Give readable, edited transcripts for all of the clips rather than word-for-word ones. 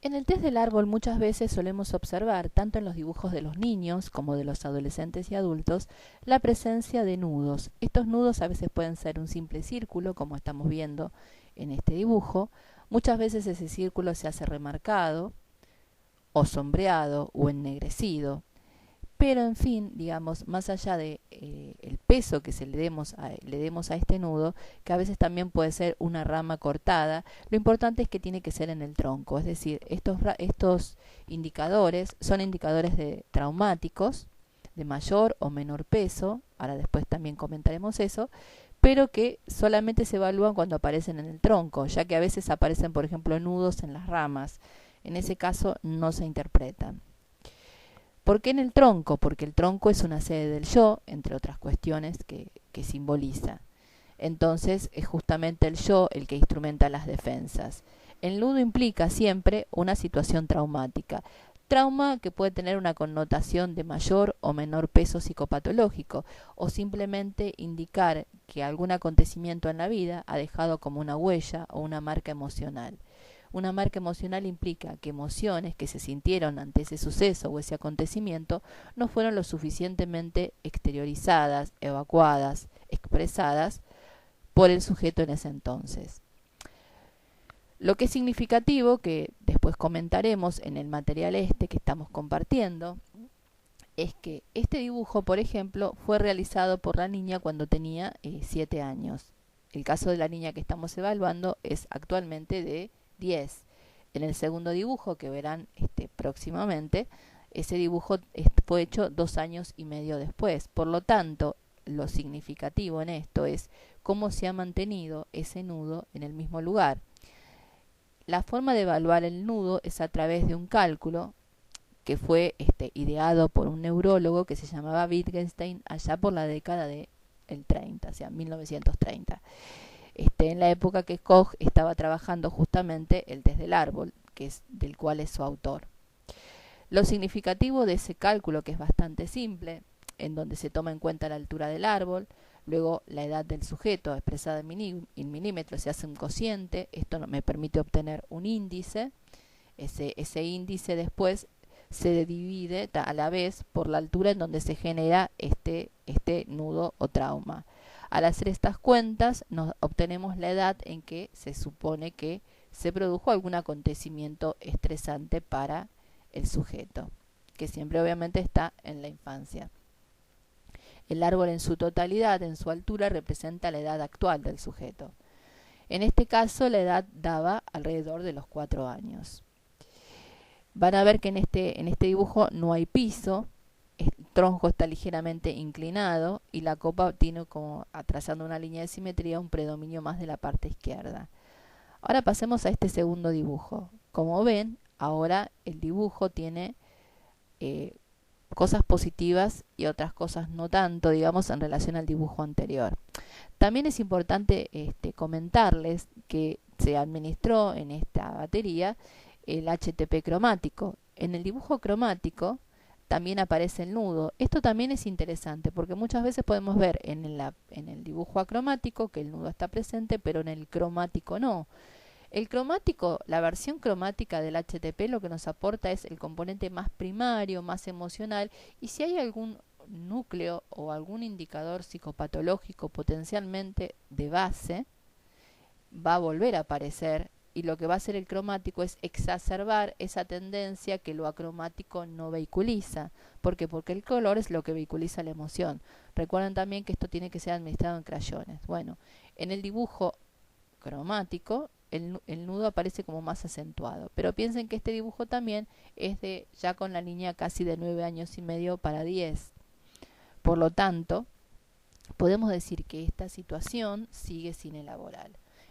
En el test del árbol muchas veces solemos observar, tanto en los dibujos de los niños como de los adolescentes y adultos, la presencia de nudos. Estos nudos a veces pueden ser un simple círculo, como estamos viendo en este dibujo. Muchas veces ese círculo se hace remarcado, o sombreado, o ennegrecido. Pero en fin, digamos, más allá de el peso que le demos a este nudo, que a veces también puede ser una rama cortada, lo importante es que tiene que ser en el tronco. Es decir, estos indicadores son indicadores traumáticos, de mayor o menor peso, ahora después también comentaremos eso, pero que solamente se evalúan cuando aparecen en el tronco, ya que a veces aparecen, por ejemplo, nudos en las ramas. En ese caso no se interpretan. ¿Por qué en el tronco? Porque el tronco es una sede del yo, entre otras cuestiones que simboliza. Entonces es justamente el yo el que instrumenta las defensas. El nudo implica siempre una situación traumática. Trauma que puede tener una connotación de mayor o menor peso psicopatológico, o simplemente indicar que algún acontecimiento en la vida ha dejado como una huella o una marca emocional. Una marca emocional implica que emociones que se sintieron ante ese suceso o ese acontecimiento no fueron lo suficientemente exteriorizadas, evacuadas, expresadas por el sujeto en ese entonces. Lo que es significativo, que después comentaremos en el material que estamos compartiendo, es que este dibujo, por ejemplo, fue realizado por la niña cuando tenía 7 años. El caso de la niña que estamos evaluando es actualmente de 10. En el segundo dibujo que verán próximamente, ese dibujo fue hecho 2 años y medio después. Por lo tanto, lo significativo en esto es cómo se ha mantenido ese nudo en el mismo lugar. La forma de evaluar el nudo es a través de un cálculo que fue ideado por un neurólogo que se llamaba Wittgenstein allá por la década del 30, o sea, 1930. En la época que Koch estaba trabajando justamente el test del árbol, que es del cual es su autor. Lo significativo de ese cálculo, que es bastante simple, en donde se toma en cuenta la altura del árbol, luego la edad del sujeto expresada en milímetros, se hace un cociente, esto me permite obtener un índice, ese índice después se divide a la vez por la altura en donde se genera este nudo o trauma. Al hacer estas cuentas, nos obtenemos la edad en que se supone que se produjo algún acontecimiento estresante para el sujeto, que siempre obviamente está en la infancia. El árbol en su totalidad, en su altura, representa la edad actual del sujeto. En este caso, la edad daba alrededor de los 4 años. Van a ver que en este dibujo no hay piso, el tronco está ligeramente inclinado y la copa tiene, como trazando una línea de simetría, un predominio más de la parte izquierda. Ahora pasemos a este segundo dibujo. Como ven, ahora el dibujo tiene cosas positivas y otras cosas no tanto, digamos, en relación al dibujo anterior. También es importante comentarles que se administró en esta batería el HTP cromático. En el dibujo cromático también aparece el nudo. Esto también es interesante porque muchas veces podemos ver en el dibujo acromático que el nudo está presente, pero en el cromático no. El cromático, la versión cromática del HTP, lo que nos aporta es el componente más primario, más emocional, y si hay algún núcleo o algún indicador psicopatológico potencialmente de base, va a volver a aparecer, y lo que va a hacer el cromático es exacerbar esa tendencia que lo acromático no vehiculiza. ¿Por qué? Porque el color es lo que vehiculiza la emoción. Recuerden también que esto tiene que ser administrado en crayones. Bueno, en el dibujo cromático el nudo aparece como más acentuado, pero piensen que este dibujo también es de ya con la niña casi de 9 años y medio para 10. Por lo tanto, podemos decir que esta situación sigue sin elaborar.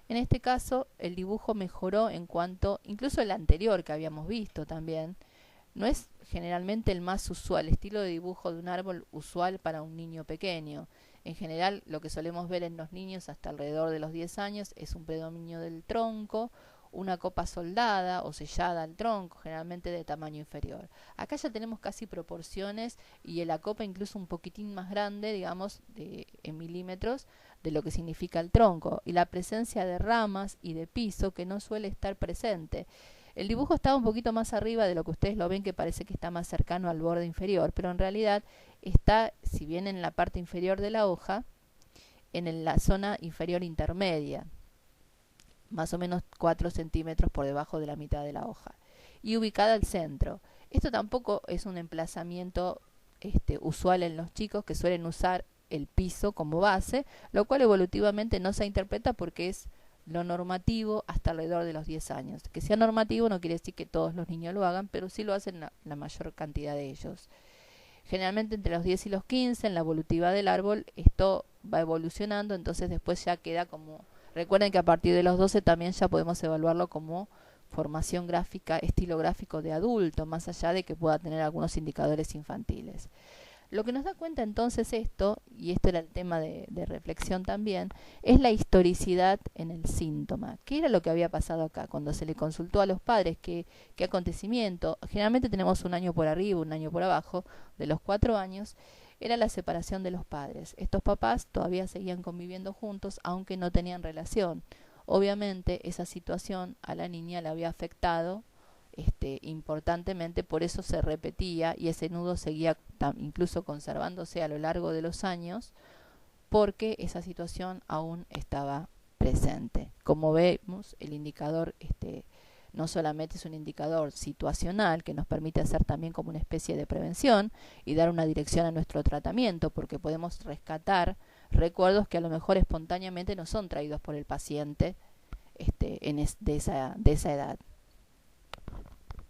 En este caso, el dibujo mejoró en cuanto, incluso el anterior que habíamos visto también, no es generalmente el más usual, estilo de dibujo de un árbol usual para un niño pequeño. En general, lo que solemos ver en los niños hasta alrededor de los 10 años es un predominio del tronco, una copa soldada o sellada al tronco, generalmente de tamaño inferior. Acá ya tenemos casi proporciones y en la copa incluso un poquitín más grande, digamos, en milímetros, de lo que significa el tronco, y la presencia de ramas y de piso que no suele estar presente. El dibujo estaba un poquito más arriba de lo que ustedes lo ven, que parece que está más cercano al borde inferior, pero en realidad está, si bien en la parte inferior de la hoja, en la zona inferior intermedia, más o menos 4 centímetros por debajo de la mitad de la hoja, y ubicada al centro. Esto tampoco es un emplazamiento usual en los chicos, que suelen usar el piso como base, lo cual evolutivamente no se interpreta porque es lo normativo hasta alrededor de los 10 años. Que sea normativo no quiere decir que todos los niños lo hagan, pero sí lo hacen la mayor cantidad de ellos. Generalmente entre los 10 y los 15, en la evolutiva del árbol, esto va evolucionando, entonces después ya queda como... Recuerden que a partir de los 12 también ya podemos evaluarlo como formación gráfica, estilo gráfico de adulto, más allá de que pueda tener algunos indicadores infantiles. Lo que nos da cuenta entonces esto, y esto era el tema de reflexión también, es la historicidad en el síntoma. ¿Qué era lo que había pasado acá? Cuando se le consultó a los padres qué acontecimiento, generalmente tenemos un año por arriba, un año por abajo, de los 4 años, era la separación de los padres. Estos papás todavía seguían conviviendo juntos, aunque no tenían relación. Obviamente esa situación a la niña le había afectado importantemente, por eso se repetía y ese nudo seguía incluso conservándose a lo largo de los años, porque esa situación aún estaba presente. Como vemos, el indicador no solamente es un indicador situacional que nos permite hacer también como una especie de prevención y dar una dirección a nuestro tratamiento, porque podemos rescatar recuerdos que a lo mejor espontáneamente no son traídos por el paciente de esa edad.